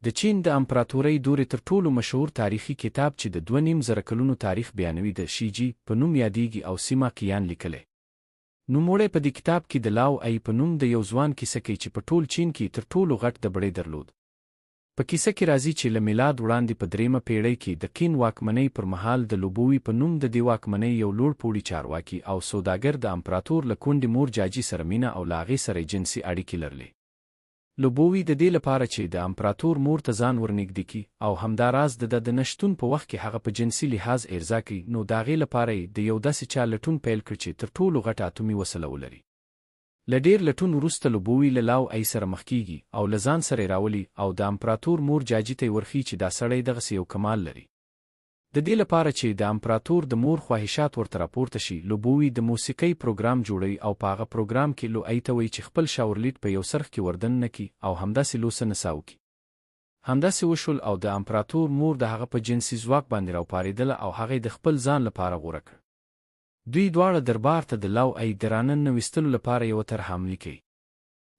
د چین د امپراتورۍ دورې تر ټولو مشهور تاریخي کتاب چې د 2.5 کلونو تاریخ بیانوي د شیجی په نوم یادېږي او سیما قیان لیکلی. نوموړی په دې کتاب کې د لاو ای په نوم د یو ځوان کیسه کوي چې په ټول چین کې تر ټولو غټ دبړی درلود. په کیسه کې راځي چې له میلاد وړاندې په 3مه پیړۍ کې د قین واکمنۍ پر مهال د لوبوي په نوم د دې واکمنۍ یو لوړ پوړي چارواکي او سوداګر د امپراتور له کونډې مور جاجي سره مینه او له هغې سره جنسي اړیکې لرلې. لوبوي د دې لپاره چې د امپراتور مور ته ځان ورنږدې کړي او همداراز د نشتون په وخت کې هغه په جنسي لحاظ ارضا کوي، نو د هغې لپاره یې د یو داسې چا لټون پیل کړ چې تر ټولو غټه اتومي وسله ولري. له ډېر لټون وروسته لوبوي له لاو ای سره مخ کېږي او له ځان سره یې راولي او د امپراتور مور جاجي ته یې ورښيي چې دا سړی دغسې یو کمال لري. د دې لپاره چې د امپراتور د مور خواهشات ورته راپورته شي، لوبوي د موسیقۍ پروګرام جوړوي او په هغه پروګرام کې لو ای ته وایي چې خپل شاورلیټ په یو سرخ کې وردن نه کړي او همداسې لوسه نڅا وکړي. همداسې وشول او د امپراتور مور د هغه په جنسي ځواک باندې راوپارېدله او هغه د خپل ځان لپاره غوره کړ. دوی دواړه دربار ته د لاو ای د راننه ویستلو لپاره یوه طرحه عملي کوي.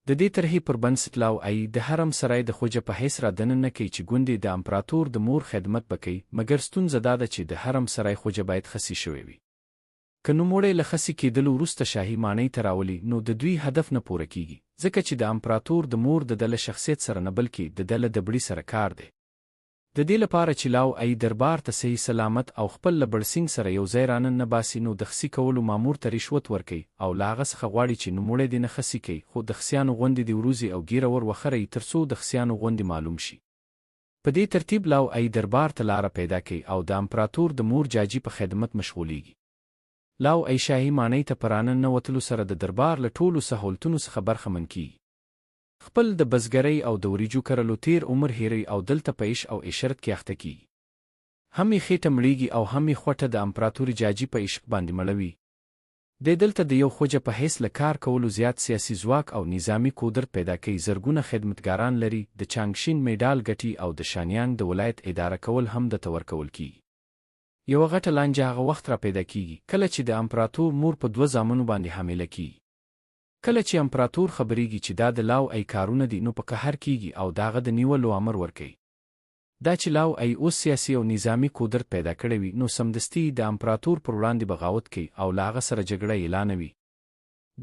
د دې طرحې پر بنسټ لاو ای د حرم سرای د خوجه په حیث را دننه کوي چې ګوندې د امپراتور د مور خدمت به کوي، مګر ستونزه دا ده چې د حرم سرای خوجه باید خسي شوی وي. که نوموړی له خسي کېدلو وروسته شاهي ماڼۍ ته راولي، نو د دوی هدف نه پوره کېږي، ځکه چې د امپراتور د مور د ده له شخصیت سره نه بلکې د ده له دبړي سره کار دی. د دې لپاره چې لاو ای دربار ته صحیح سلامت او خپل له بړسینګ سره یو ځای راننه باسي، نو د خسي کولو مامور ته رشوت ورکوي او له هغه څخه غواړي چې نوموړی دې نه خسي کوي، خو د خسیانو غوندې دې وروځي او ګیره ور وخروي تر څو د خسیانو غوندې معلوم شي. په دې ترتیب لاو ای دربار ته لاره پیدا کوي او د امپراتور د مور جاجي په خدمت مشغولیږي. لاو ای شاهي ماڼۍ ته په راننه وتلو سره د دربار له ټولو سهولتونو څخه برخمن کیږي. خپل د بزګرۍ او د وریجو کرلو تیر عمر هیروي او دلته په عیش او عشرت کې اخته کیږي. هم یې خېټه مړېږي او هم یې خوټه د امپراتوري جاجي په عشق باندې مړوي. دی دلته د یو خوجه په حیث له کار کولو زیات سیاسي ځواک او نظامي قدرت پیدا کوي. زرګونه خدمتګاران لري، د چانګشین میډال ګټي او د شانیانګ د ولایت اداره کول هم د ورکول کیږي. یوه غټه لانجه هغه وخت را پیدا کیږي کله چې د امپراتور مور په 2 زامنو باندې حامله کیږي. کله چې امپراتور خبرېږي چې دا د لاو ای کارونه دي، نو په قهر کیږي او د هغه د نیولو امر ورکوي. دا چې لاو ای اوس سیاسي او نظامي قدرت پیدا کړی وي، نو سمدستي د امپراتور پر وړاندې بغاوت کوي او له هغه سره جګړه اعلانوي.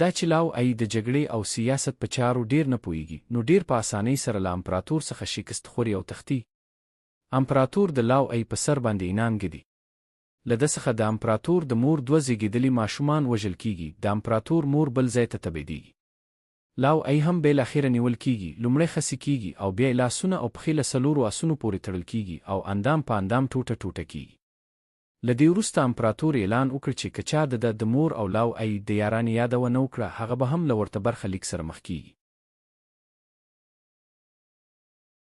دا چې لاو ای د جګړې او سیاست په چارو ډیر نه پوهیږي، نو ډیر په اسانۍ سره له امپراتور څخه شکست خوري او تښتي. امپراتور د لاو ای په سر باندې انعام ږدي. له ده څخه د امپراتور د مور 2 زیږېدلي ماشومان وژل کیږي. د امپراتور مور بل ځای ته تبعیدیږي. لاو ای هم بالاخره نیول کیږي، لومړی خسي کیږي او بیا یې لاسونه او پښې له 4 آسونو پورې تړل کیږي او اندام په اندام ټوټه ټوټه کیږي. له دې وروسته امپراتور اعلان وکړ چې که چا د مور او لاو ای د یارانې یاده ونه وکړه، هغه به هم له ورته برخه لیک سره مخ کیږي.